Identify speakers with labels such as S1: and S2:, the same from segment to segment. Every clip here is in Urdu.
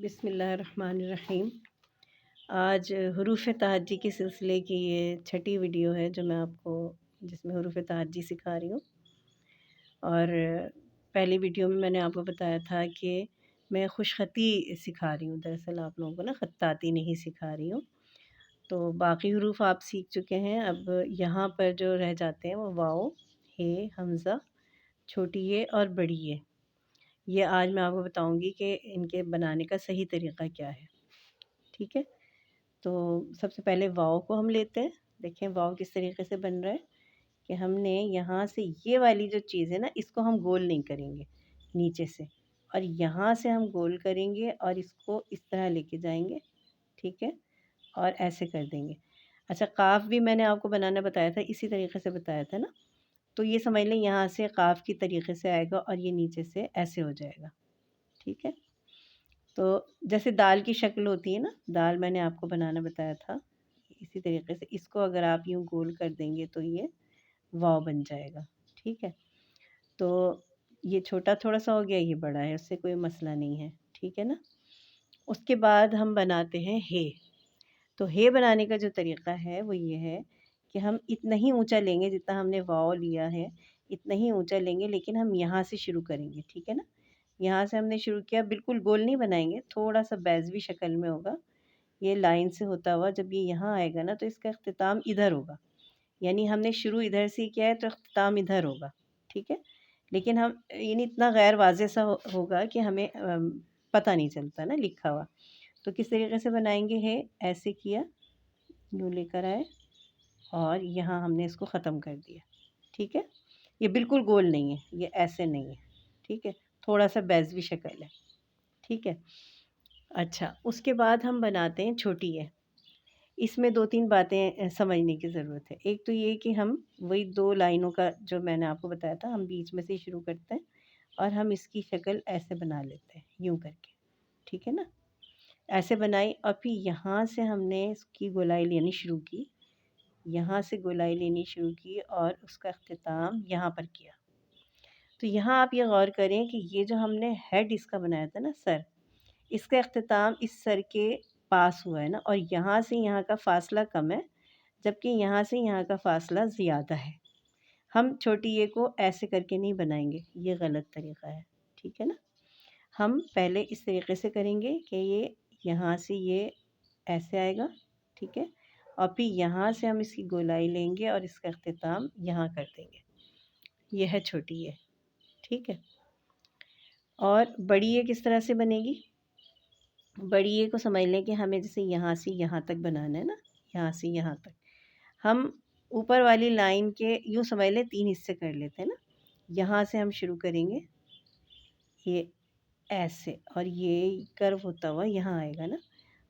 S1: بسم اللہ الرحمن الرحیم۔ آج حروف تہجی کے سلسلے کی یہ چھٹی ویڈیو ہے جو میں آپ کو جس میں حروف تہجی سکھا رہی ہوں۔ اور پہلی ویڈیو میں نے آپ کو بتایا تھا کہ میں خوش خطی سکھا رہی ہوں، دراصل آپ لوگوں کو نا خطاطی نہیں سکھا رہی ہوں۔ تو باقی حروف آپ سیکھ چکے ہیں، اب یہاں پر جو رہ جاتے ہیں وہ واؤ، ہے، حمزہ، چھوٹی ہے اور بڑی ہے۔ یہ آج میں آپ کو بتاؤں گی کہ ان کے بنانے کا صحیح طریقہ کیا ہے، ٹھیک ہے؟ تو سب سے پہلے واؤ کو ہم لیتے ہیں۔ دیکھیں واؤ کس طریقے سے بن رہا ہے کہ ہم نے یہاں سے یہ والی جو چیز ہے نا، اس کو ہم گول نہیں کریں گے نیچے سے، اور یہاں سے ہم گول کریں گے اور اس کو اس طرح لے کے جائیں گے، ٹھیک ہے؟ اور ایسے کر دیں گے۔ اچھا، قاف بھی میں نے آپ کو بنانا بتایا تھا، اسی طریقے سے بتایا تھا نا، تو یہ سمجھ لیں یہاں سے قاف کی طریقے سے آئے گا اور یہ نیچے سے ایسے ہو جائے گا، ٹھیک ہے؟ تو جیسے دال کی شکل ہوتی ہے نا، دال میں نے آپ کو بنانا بتایا تھا، اسی طریقے سے اس کو اگر آپ یوں گول کر دیں گے تو یہ واو بن جائے گا، ٹھیک ہے؟ تو یہ چھوٹا تھوڑا سا ہو گیا، یہ بڑا ہے، اس سے کوئی مسئلہ نہیں ہے، ٹھیک ہے نا؟ اس کے بعد ہم بناتے ہیں ہے۔ تو ہے بنانے کا جو طریقہ ہے وہ یہ ہے کہ ہم اتنا ہی اونچا لیں گے جتنا ہم نے واو لیا ہے، اتنا ہی اونچا لیں گے، لیکن ہم یہاں سے شروع کریں گے، ٹھیک ہے نا؟ یہاں سے ہم نے شروع کیا، بالکل گول نہیں بنائیں گے، تھوڑا سا بیضوی شکل میں ہوگا، یہ لائن سے ہوتا ہوا جب یہ یہاں آئے گا نا تو اس کا اختتام ادھر ہوگا، یعنی ہم نے شروع ادھر سے کیا ہے تو اختتام ادھر ہوگا، ٹھیک ہے؟ لیکن ہم یعنی اتنا غیر واضح سا ہوگا کہ ہمیں پتہ نہیں چلتا نا لکھا ہوا۔ تو کس طریقے سے بنائیں گے ہے، ایسے کیا، یوں لے کر آئے اور یہاں ہم نے اس کو ختم کر دیا، ٹھیک ہے؟ یہ بالکل گول نہیں ہے، یہ ایسے نہیں ہے، ٹھیک ہے؟ تھوڑا سا بیضوی شکل ہے، ٹھیک ہے؟ اچھا، اس کے بعد ہم بناتے ہیں چھوٹی ہے۔ اس میں دو تین باتیں سمجھنے کی ضرورت ہے۔ ایک تو یہ کہ ہم وہی دو لائنوں کا جو میں نے آپ کو بتایا تھا، ہم بیچ میں سے شروع کرتے ہیں اور ہم اس کی شکل ایسے بنا لیتے ہیں، یوں کر کے، ٹھیک ہے نا؟ ایسے بنائی اور پھر یہاں سے ہم نے اس کی گولائی لینی شروع کی، یہاں سے گولائی لینی شروع کی اور اس کا اختتام یہاں پر کیا۔ تو یہاں آپ یہ غور کریں کہ یہ جو ہم نے ہیڈ اس کا بنایا تھا نا، سر، اس کا اختتام اس سر کے پاس ہوا ہے نا، اور یہاں سے یہاں کا فاصلہ کم ہے جبکہ یہاں سے یہاں کا فاصلہ زیادہ ہے۔ ہم چھوٹی یہ کو ایسے کر کے نہیں بنائیں گے، یہ غلط طریقہ ہے، ٹھیک ہے نا؟ ہم پہلے اس طریقے سے کریں گے کہ یہ یہاں سے یہ ایسے آئے گا، ٹھیک ہے؟ اور پھر یہاں سے ہم اس کی گولائی لیں گے اور اس کا اختتام یہاں کر دیں گے، یہ ہے چھوٹی یہ، ٹھیک ہے؟ اور بڑی یہ کس طرح سے بنے گی؟ بڑی یہ کو سمجھ لیں کہ ہمیں جیسے یہاں سے یہاں تک بنانا ہے نا، یہاں سے یہاں تک ہم اوپر والی لائن کے یوں سمجھ لیں 3 حصے کر لیتے ہیں نا۔ یہاں سے ہم شروع کریں گے یہ ایسے، اور یہ کرو ہوتا ہوا یہاں آئے گا نا،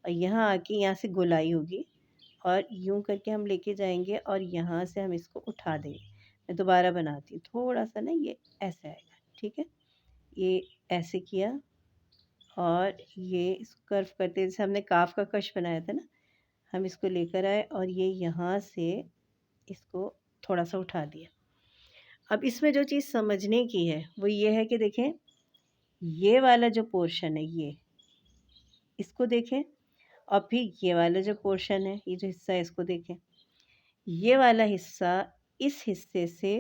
S1: اور یہاں آ کے یہاں سے گولائی ہوگی اور یوں کر کے ہم لے کے جائیں گے اور یہاں سے ہم اس کو اٹھا دیں گے۔ میں دوبارہ بناتی ہوں، تھوڑا سا نا یہ ایسے آئے گا، ٹھیک ہے؟ یہ ایسے کیا اور یہ اس کو کرو کرتے، جیسے ہم نے کاف کا کش بنایا تھا نا، ہم اس کو لے کر آئے اور یہ یہاں سے اس کو تھوڑا سا اٹھا دیا۔ اب اس میں جو چیز سمجھنے کی ہے وہ یہ ہے کہ دیکھیں یہ والا جو پورشن ہے، یہ اس کو دیکھیں، اور پھر یہ والا جو پورشن ہے، یہ جو حصہ ہے اس کو دیکھیں، یہ والا حصہ اس حصے سے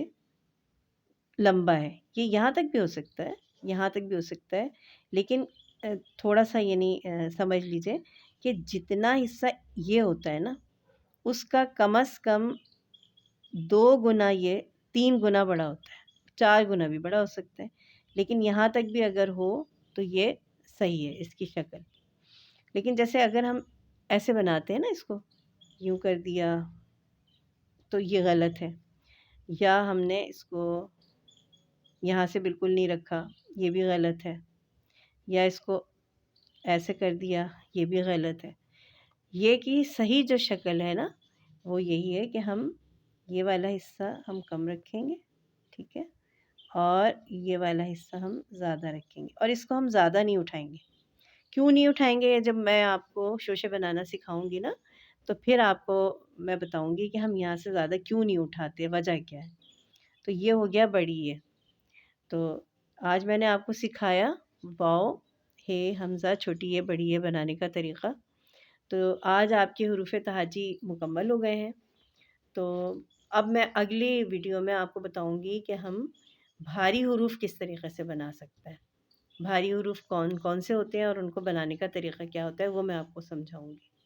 S1: لمبا ہے، یہ یہاں تک بھی ہو سکتا ہے، یہاں تک بھی ہو سکتا ہے، لیکن تھوڑا سا یعنی سمجھ لیجئے کہ جتنا حصہ یہ ہوتا ہے نا، اس کا کم از کم 2 گنا یہ 3 گنا بڑا ہوتا ہے، 4 گنا بھی بڑا ہو سکتا ہے، لیکن یہاں تک بھی اگر ہو تو یہ صحیح ہے اس کی شکل۔ لیکن جیسے اگر ہم ایسے بناتے ہیں نا، اس کو یوں کر دیا تو یہ غلط ہے، یا ہم نے اس کو یہاں سے بالکل نہیں رکھا، یہ بھی غلط ہے، یا اس کو ایسے کر دیا، یہ بھی غلط ہے۔ یہ کہ صحیح جو شکل ہے نا وہ یہی ہے کہ ہم یہ والا حصہ ہم کم رکھیں گے، ٹھیک ہے؟ اور یہ والا حصہ ہم زیادہ رکھیں گے، اور اس کو ہم زیادہ نہیں اٹھائیں گے۔ کیوں نہیں اٹھائیں گے؟ جب میں آپ کو شوشے بنانا سکھاؤں گی نا تو پھر آپ کو میں بتاؤں گی کہ ہم یہاں سے زیادہ کیوں نہیں اٹھاتے، وجہ کیا ہے۔ تو یہ ہو گیا بڑی ہے۔ تو آج میں نے آپ کو سکھایا واؤ، ہے حمزہ چھوٹی ہے بڑی ہے بنانے کا طریقہ۔ تو آج آپ کے حروف تہجی مکمل ہو گئے ہیں، تو اب میں اگلی ویڈیو میں آپ کو بتاؤں گی کہ ہم بھاری حروف کس طریقے سے بنا سکتے ہیں۔ بھاری حروف کون کون سے ہوتے ہیں اور ان کو بنانے کا طریقہ کیا ہوتا ہے وہ میں آپ کو سمجھاؤں گی۔